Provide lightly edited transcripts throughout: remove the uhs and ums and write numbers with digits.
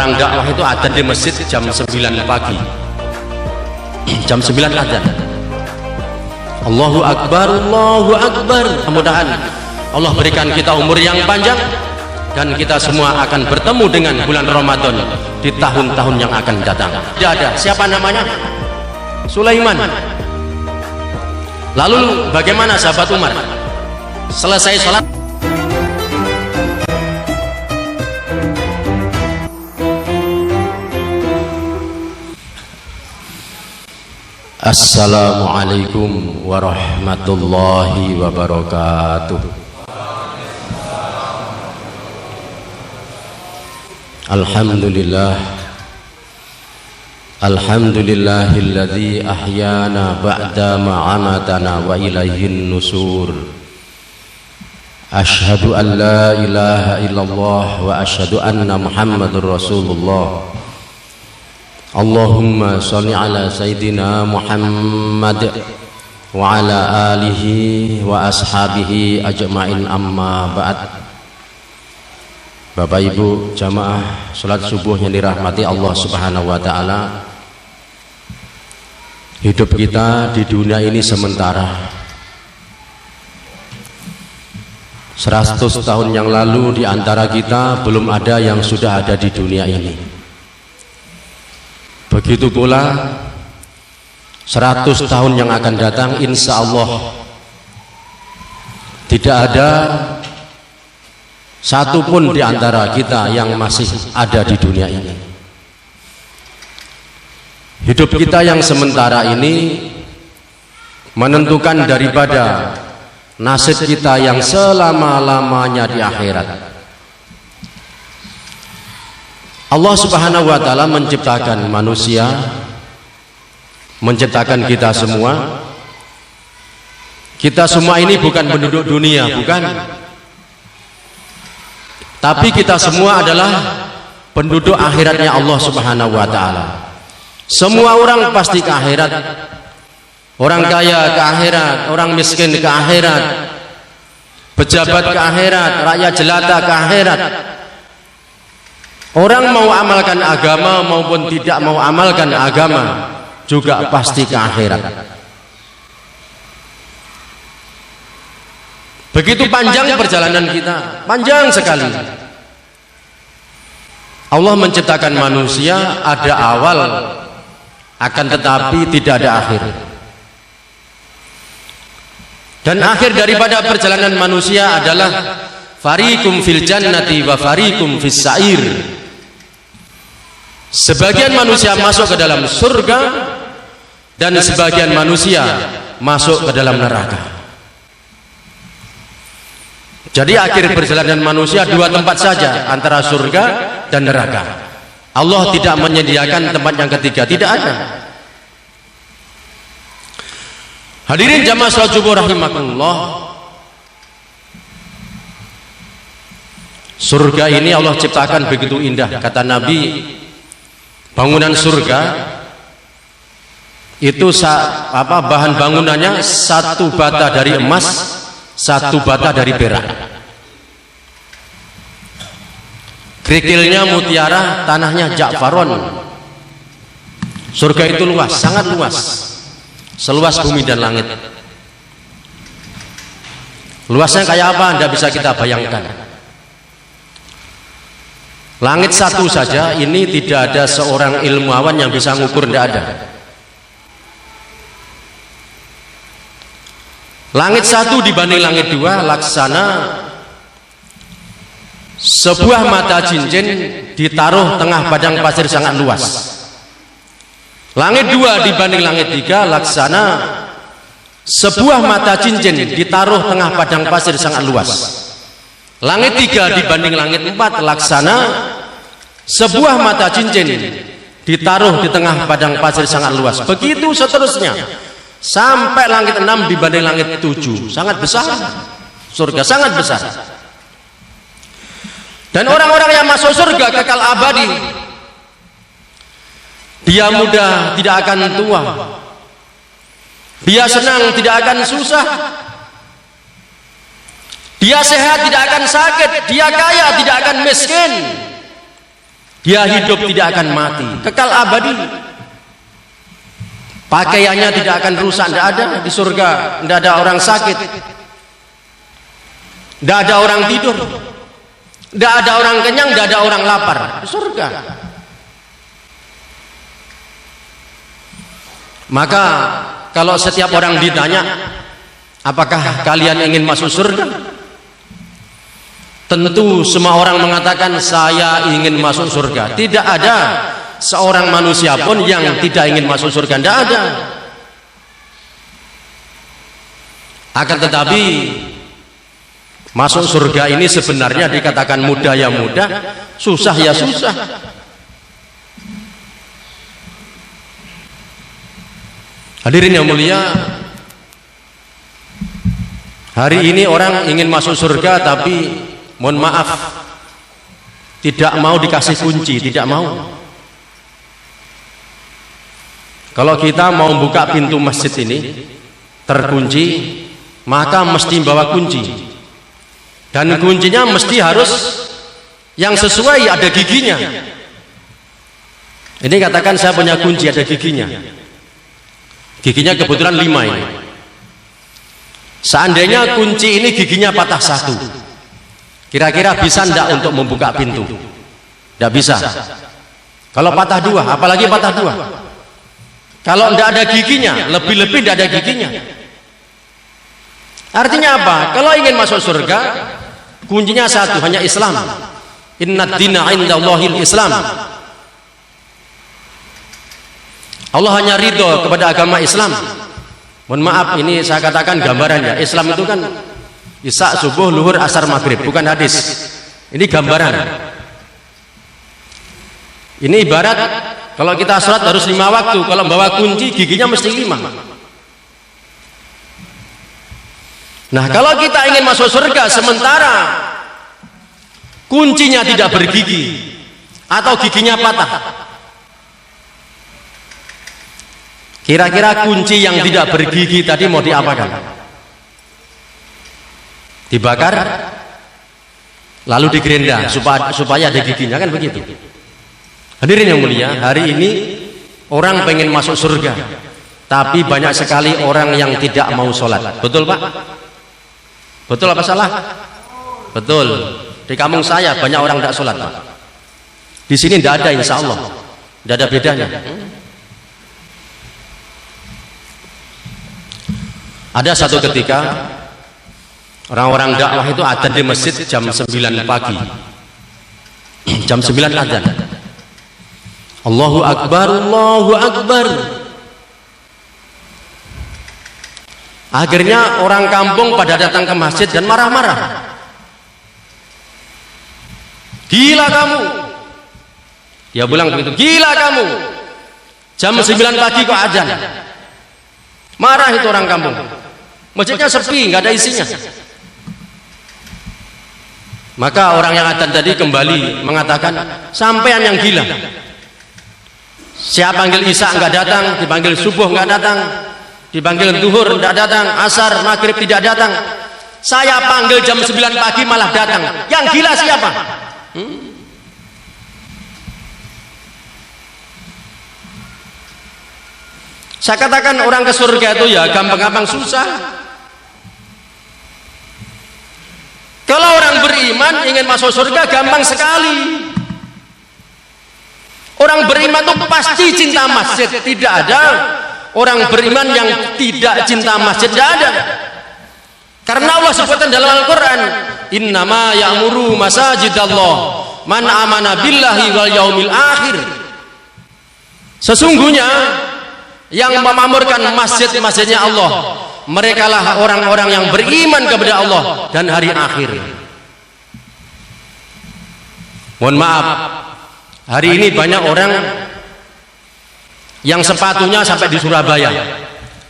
orang dakwah itu adzan di masjid jam 9 pagi. Jam 9 adzan. Allahu Akbar, Allahu Akbar. Mudah-mudahan Allah berikan kita umur yang panjang dan kita semua akan bertemu dengan bulan Ramadan di tahun-tahun yang akan datang. Tidak ada. Siapa namanya? Sulaiman. Lalu bagaimana sahabat Umar? Selesai sholat, Assalamualaikum warahmatullahi wabarakatuh. Alhamdulillah, alhamdulillahilladzi ahyana ba'da ma'amatana wa ilaihin nusur. Ashhadu an la ilaha illallah wa ashhadu anna Muhammadur Rasulullah. Allahumma sholli ala Sayyidina Muhammad wa ala alihi wa ashabihi ajma'in, amma ba'd. Bapak Ibu jamaah salat subuh yang dirahmati Allah Subhanahu wa taala. Hidup kita di dunia ini sementara. 100 tahun yang lalu di antara kita belum ada yang sudah ada di dunia ini. Begitu pula 100 tahun yang akan datang, insya Allah tidak ada satupun di antara kita yang masih ada di dunia ini. Hidup kita yang sementara ini menentukan daripada nasib kita yang selama-lamanya di akhirat. Allah Subhanahu wa taala menciptakan manusia, menciptakan kita semua. Kita semua ini bukan penduduk dunia, bukan. Tapi kita semua adalah penduduk akhiratnya Allah Subhanahu wa taala. Semua orang pasti ke akhirat. Orang kaya ke akhirat, orang miskin ke akhirat, pejabat ke akhirat, rakyat jelata ke akhirat. Orang mau amalkan agama maupun tidak mau amalkan agama juga pasti ke akhirat. Begitu panjang perjalanan kita, panjang sekali. Allah menciptakan manusia, ada awal, akan tetapi tidak ada akhir. Dan akhir daripada perjalanan manusia adalah fariqum fil jannati wa fariqum fis sa'ir. Sebagian manusia masuk ke dalam surga dan sebagian manusia masuk ke dalam neraka. Jadi akhir perjalanan manusia dua tempat saja, antara surga dan neraka. Allah tidak menyediakan tempat yang ketiga, tidak ada. Hadirin jamaah salat subuh rahimakumullah. Surga ini Allah ciptakan begitu indah. Kata Nabi, bangunan surga itu bahan bangunannya satu bata dari emas, satu bata dari perak. Kerikilnya mutiara, tanahnya Ja'faron. Surga itu luas, sangat luas, seluas bumi dan langit. Luasnya kayak apa? Anda bisa kita bayangkan. Langit satu saja ini tidak ada seorang ilmuwan yang bisa ngukur, tidak ada. Langit satu dibanding langit dua laksana sebuah mata cincin ditaruh tengah padang pasir sangat luas. Langit dua dibanding langit tiga laksana sebuah mata cincin ditaruh tengah padang pasir sangat luas. Langit tiga dibanding langit empat laksana sebuah mata cincin ditaruh di tengah padang pasir sangat luas. Begitu seterusnya sampai langit enam dibanding langit tujuh, sangat besar. Surga sangat besar. Dan orang-orang yang masuk surga kekal abadi. Dia muda tidak akan tua, dia senang tidak akan susah, dia sehat tidak akan sakit, dia kaya tidak akan miskin. Dia hidup tidak akan mati, kekal abadi. Pakaiannya tidak akan rusak, tidak ada di surga, tidak ada orang sakit, tidak ada orang tidur, tidak ada orang kenyang, tidak ada orang lapar di surga. Maka kalau setiap orang ditanya, apakah kalian ingin masuk surga? Tentu semua orang mengatakan saya ingin masuk surga. Tidak ada seorang manusia pun yang tidak ingin masuk surga, tidak ada. Akan tetapi masuk surga ini sebenarnya dikatakan mudah ya mudah, susah ya susah. Hadirin yang mulia, hari ini orang ingin masuk surga tapi mohon maaf tidak mau dikasih kunci, tidak mau. Kalau kita mau buka pintu masjid ini terkunci, maka mesti bawa kunci, dan kuncinya mesti harus yang sesuai, ada giginya. Ini katakan saya punya kunci ada giginya, giginya kebetulan 5 ini. Seandainya kunci ini giginya patah 1, kira-kira bisa enggak untuk membuka pintu? Tidak bisa. Kalau patah 2, apalagi patah 2. Kalau tidak ada giginya, lebih-lebih tidak ada giginya. Artinya apa? Kalau ingin masuk surga, kuncinya 1, hanya Islam. Innad dina indallahil Islam. Allah hanya ridho kepada agama Islam. Mohon maaf, ini saya katakan gambarannya. Islam itu kan Isya, subuh, luhur, asar, maghrib, bukan hadis. Ini gambaran. Ini ibarat kalau kita sholat harus 5 waktu, kalau bawa kunci giginya mesti 5. Nah, kalau kita ingin masuk surga sementara kuncinya tidak bergigi atau giginya patah, kira-kira kunci yang tidak bergigi tadi mau diapakan? Dibakar lalu digerenda supaya ada giginya, kan begitu. Hadirin yang mulia, hari ini orang pengen masuk surga, tapi banyak sekali orang yang tidak mau sholat. Betul Pak? Betul apa salah? Betul. Di kampung saya banyak orang tidak sholat Pak. Di sini tidak ada, insya Allah tidak ada bedanya. Ada satu ketika orang-orang dakwah itu adzan di masjid jam 9 pagi. Jam 9 adzan. Allahu Akbar, Allahu Akbar. Akhirnya orang kampung pada datang ke masjid dan marah-marah. Gila kamu. Dia bilang begitu, gila kamu. Jam 9 pagi kok adzan. Marah itu orang kampung. Masjidnya sepi, nggak ada isinya. Maka orang yang adzan tadi kembali mengatakan, sampean yang gila. Siapa panggil isya nggak datang, dipanggil subuh nggak datang, dipanggil duhur nggak datang, asar, maghrib tidak datang. Saya panggil jam 9 pagi malah datang. Yang gila siapa? Saya katakan orang ke surga itu ya gampang-gampang, susah. Kalau orang beriman ingin masuk surga gampang sekali. Orang beriman itu pasti cinta masjid. Tidak ada orang beriman yang tidak cinta masjid, tidak ada. Karena Allah sebutkan dalam Al-Quran, innama ya'muru masajidallah man amana billahi wal yaumil akhir. Sesungguhnya yang memakmurkan masjid-masjidnya Allah, mereka lah orang-orang yang beriman kepada Allah dan hari akhir. Mohon maaf, hari ini banyak orang yang sepatunya sampai di Surabaya,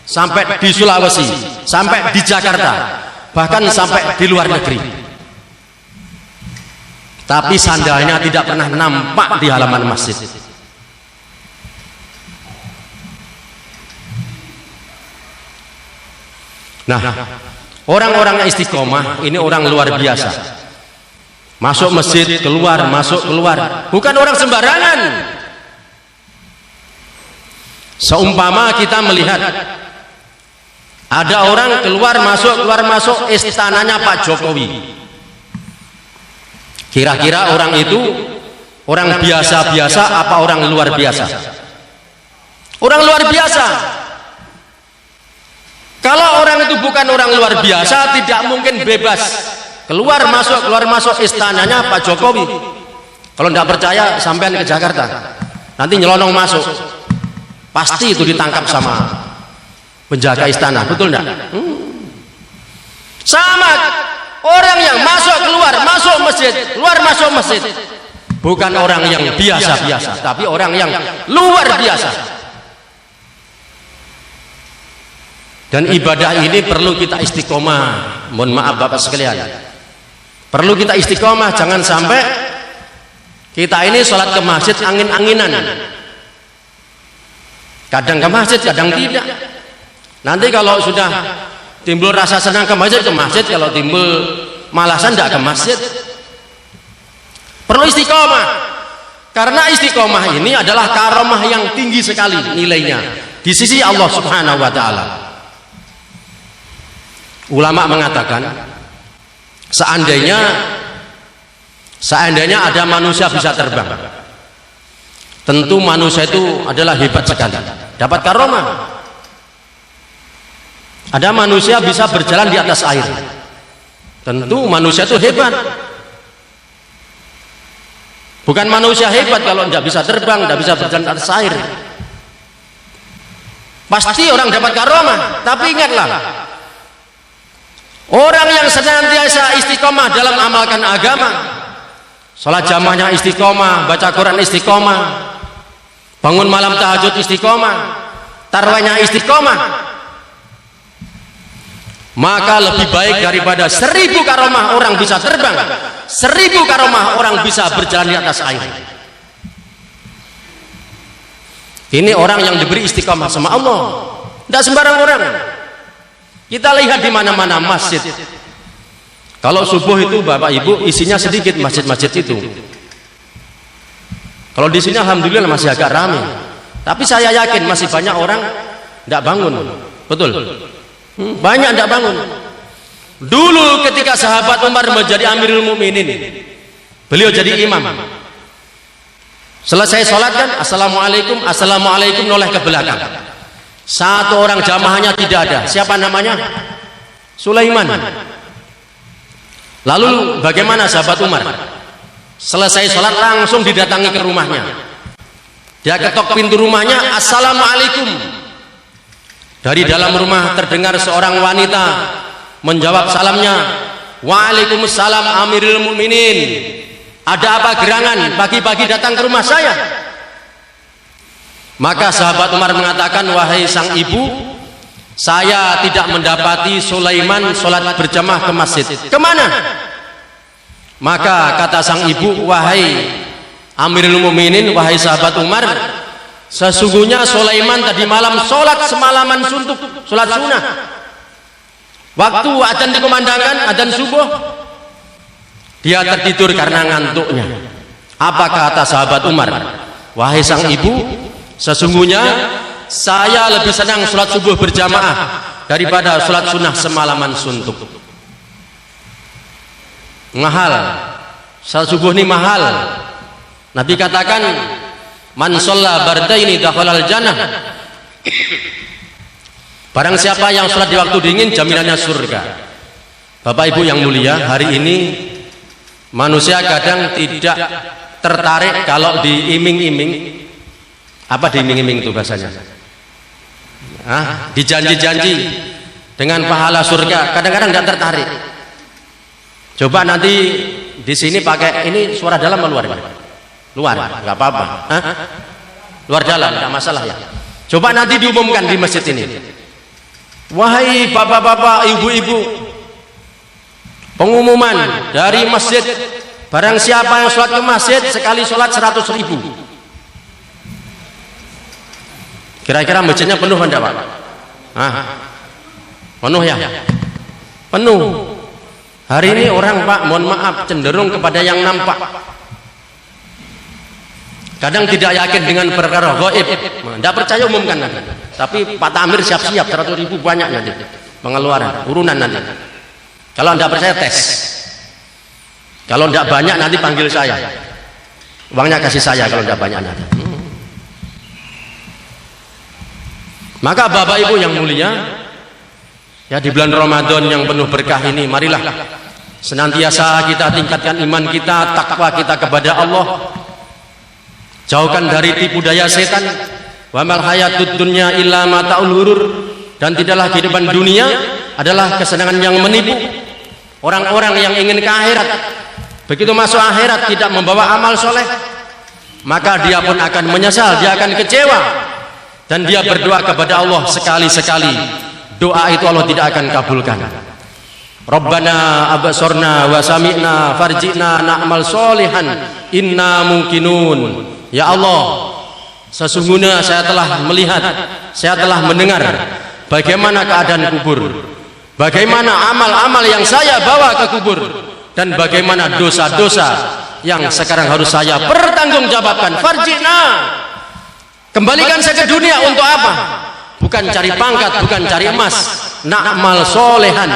sampai di Sulawesi, sampai di Jakarta, bahkan sampai di luar negeri, tapi sandalnya tidak pernah nampak di halaman masjid. Nah, orang-orang istiqomah ini orang luar biasa. masuk masjid, keluar, masuk, keluar. Bukan orang sembarangan. Seumpama kita melihat ada orang keluar masuk istananya Pak Jokowi. Kira-kira orang itu orang biasa-biasa apa orang luar biasa? Orang luar biasa. Kalau orang itu bukan orang luar biasa, tidak mungkin bebas keluar masuk istananya Pak Jokowi. Kalau tidak percaya, sampean ke Jakarta, nanti nyelonong masuk, pasti itu ditangkap sama penjaga istana, betul enggak? Sama orang yang masuk keluar masuk masjid, keluar masuk masjid, bukan orang yang biasa-biasa, tapi orang yang luar biasa. Dan ibadah ini perlu kita istiqomah. Mohon maaf Bapak sekalian, perlu kita istiqomah. Jangan sampai kita ini sholat ke masjid angin-anginan, kadang ke masjid, kadang tidak. Nanti kalau sudah timbul rasa senang ke masjid, kalau timbul malasan tidak ke masjid. Perlu istiqomah, karena istiqomah ini adalah karomah yang tinggi sekali nilainya di sisi Allah Subhanahu wa Ta'ala. Ulama mengatakan, seandainya ada manusia bisa terbang, tentu manusia itu adalah hebat sekali, dapat karomah. Ada manusia bisa berjalan di atas air, tentu manusia itu hebat. Bukan manusia hebat kalau tidak bisa terbang, tidak bisa berjalan di atas air. Pasti orang dapat karomah. Tapi ingatlah, orang yang senantiasa istiqomah dalam amalkan agama, sholat jamaahnya istiqomah, baca Quran istiqomah, bangun malam tahajud istiqomah, tarawihnya istiqomah, maka lebih baik daripada 1000 karomah orang bisa terbang, 1000 karomah orang bisa berjalan di atas air. Ini orang yang diberi istiqomah sama Allah, tidak sembarang orang. Kita lihat di mana-mana masjid. Kalau subuh itu Bapak Ibu isinya sedikit masjid-masjid itu. Kalau di sini alhamdulillah masih agak ramai. Tapi saya yakin masih banyak orang tidak bangun. Betul? Banyak tidak bangun. Dulu ketika sahabat Umar menjadi Amirul Mukminin, beliau jadi imam. Selesai sholat kan, assalamualaikum, assalamualaikum, noleh ke belakang. Satu orang jamaahnya tidak ada. Siapa namanya? Sulaiman. Lalu bagaimana sahabat Umar? Selesai sholat langsung didatangi ke rumahnya. Dia ketok pintu rumahnya, assalamualaikum. Dari dalam rumah terdengar seorang wanita menjawab salamnya, waalaikumsalam Amirul Mukminin. Ada apa gerangan pagi-pagi datang ke rumah saya? Maka sahabat Umar mengatakan, wahai sang ibu, saya tidak mendapati Sulaiman sholat berjamaah ke masjid. Kemana? Maka kata sang ibu, wahai Amirul Mukminin, wahai sahabat Umar, sesungguhnya Sulaiman tadi malam sholat semalaman suntuk, sholat sunnah. Waktu adzan dikumandangkan, adzan subuh, dia tertidur karena ngantuknya. Apa kata sahabat Umar? Wahai sang ibu, sesungguhnya saya lebih senang sholat subuh berjamaah daripada sholat sunnah semalaman suntuk. Mahal, sholat subuh ini mahal. Nabi katakan, man sholla bardaini dakhalal jannah. Barang siapa yang sholat di waktu dingin, jaminannya surga. Bapak Ibu yang mulia, hari ini manusia kadang tidak tertarik kalau diiming-iming. Apa diiming-iming itu bahasanya? Dijanji-janji dengan pahala surga, kadang-kadang tidak tertarik. Coba nanti di sini pakai ini suara dalam atau luar? Luar, nggak apa-apa. Luar dalam, tidak masalah ya. Coba nanti diumumkan di masjid ini. Wahai bapak-bapak, ibu-ibu, pengumuman dari masjid, barang siapa yang sholat ke masjid sekali sholat 100.000. Kira-kira masjidnya penuh enggak Pak? Penuh ya? Penuh. Hari ini orang, Pak, mohon maaf, cenderung kepada yang nampak. Kadang tidak yakin dengan perkara gaib. Tidak percaya umumkan nanti. Tapi Pak Tamir siap-siap 100.000 banyak nanti pengeluaran, urunan nanti. Kalau tidak percaya tes. Kalau tidak banyak nanti panggil saya. Uangnya kasih saya kalau tidak banyak nanti. Maka Bapak Ibu yang mulia, ya di bulan Ramadan yang penuh berkah ini, marilah senantiasa kita tingkatkan iman kita, takwa kita kepada Allah. Jauhkan dari tipu daya setan. Wa mal hayatud dunya illa mataul ghurur. Dan tidaklah kehidupan dunia adalah kesenangan yang menipu. Orang-orang yang ingin ke akhirat, begitu masuk akhirat tidak membawa amal soleh, maka dia pun akan menyesal, dia akan kecewa, dan dia berdoa kepada Allah sekali-sekali. Doa itu Allah tidak akan kabulkan. Rabbana absorna wa sami'na farji'na na'mal solihan inna mungkinun. Ya Allah, sesungguhnya saya telah melihat, saya telah mendengar bagaimana keadaan kubur, bagaimana amal-amal yang saya bawa ke kubur, dan bagaimana dosa-dosa yang sekarang harus saya pertanggungjawabkan. Farji'na, kembalikan saya ke dunia untuk apa? Bukan cari pangkat, bukan cari emas. Na'mal solehan,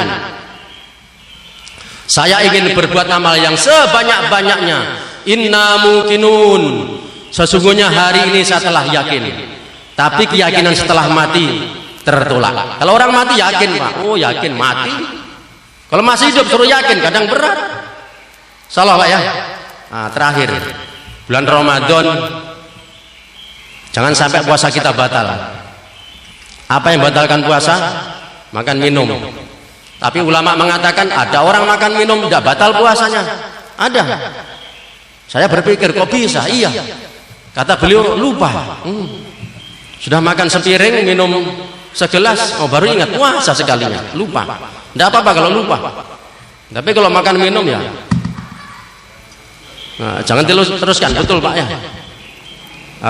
saya ingin berbuat amal yang sebanyak-banyaknya. Inna mungkinun, sesungguhnya hari ini saya telah yakin. Tapi keyakinan setelah mati tertolak. Kalau orang mati yakin, Pak, oh yakin mati. Kalau masih hidup suruh yakin, kadang berat. Salah, Pak, ya. Nah, terakhir bulan Ramadan, jangan sampai puasa kita batal. Apa yang batalkan puasa? Makan minum. Tapi ulama mengatakan ada orang makan minum tidak batal puasanya. Ada. Saya berpikir kok bisa? Iya. Kata beliau lupa. Sudah makan sepiring, minum segelas, oh baru ingat puasa sekalinya. Lupa. Tidak apa-apa kalau lupa. Tapi kalau makan minum ya. Nah, jangan teruskan, betul Pak ya.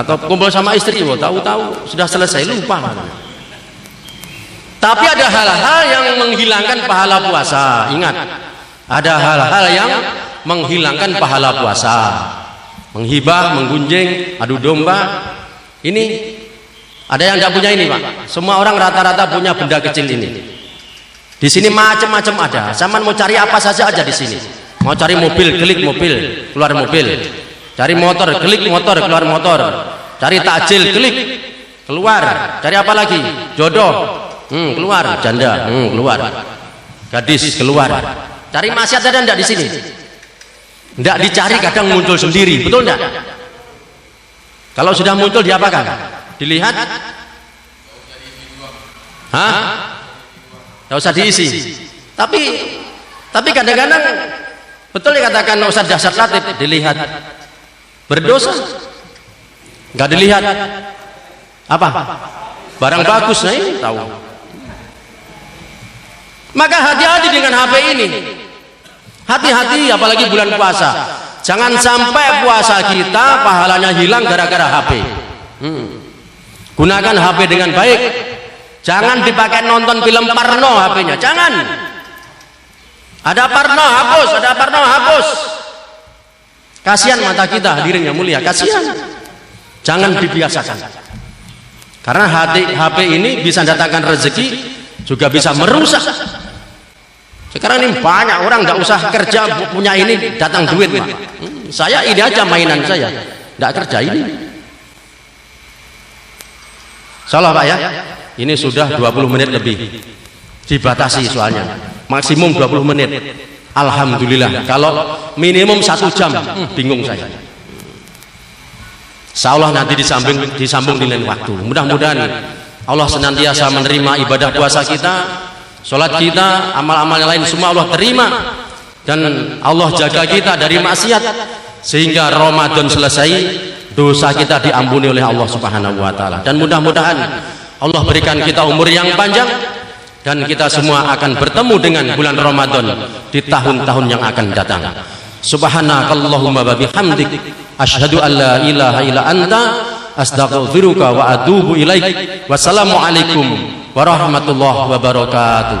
Atau kumpul sama istri, tahu-tahu sudah selesai lupa. Tapi ada hal-hal yang menghilangkan pahala puasa. Ingat, ada hal-hal yang menghilangkan pahala puasa. Menghibah, menggunjing, adu domba. Ini ada yang tidak punya ini, Pak. Semua orang rata-rata punya benda kecil ini. Di sini macam-macam ada. Zaman mau cari apa saja aja di sini. Mau cari mobil, klik mobil, keluar mobil. Cari motor, klik motor, keluar motor. Cari takjil, klik, keluar. Cari apa lagi? Jodoh. Keluar, janda, keluar, gadis, keluar. Cari maksiat ada enggak di sini? Enggak dicari, kadang muncul sendiri, betul enggak? Kalau sudah muncul diapakan? Dilihat? Hah? Enggak usah diisi. Tapi kadang-kadang betul dikatakan Ustaz Dahsyat Latif, dilihat berdosa, enggak dilihat apa? Barang bagus, nah ini tahu. Maka hati-hati dengan HP ini. Hati-hati apalagi bulan puasa. Jangan sampai puasa kita pahalanya hilang gara-gara HP. Gunakan HP dengan baik. Jangan dipakai nonton film porno HP-nya. Jangan. Ada porno hapus, ada porno hapus. Kasihan mata kita, hadirin yang mulia, kasihan. Jangan dibiasakan. Karena HP ini bisa datangkan rezeki, juga bisa merusak. Sekarang ini banyak orang nggak usah kerja punya ini datang duit, Pak. Saya ini aja mainan saya, nggak kerja ini. Salah, Pak ya. Ini sudah 20 menit lebih. Dibatasi soalnya. Maksimum 20 menit. Alhamdulillah. Kalau minimum 1 jam, bingung saya. Insya Allah nanti disambung di lain waktu. Mudah-mudahan Allah senantiasa menerima ibadah puasa kita, sholat kita, amal-amal yang lain semua Allah terima, dan Allah jaga kita dari maksiat sehingga Ramadan selesai, dosa kita diampuni oleh Allah Subhanahu wa taala. Dan mudah-mudahan Allah berikan kita umur yang panjang dan kita semua akan bertemu dengan bulan Ramadan di tahun-tahun yang akan datang. Subhanakallahumma wa bihamdik asyhadu an la ilaha illa anta astaghfiruka wa atubu ilaik. Wassalamualaikum warahmatullahi wabarakatuh.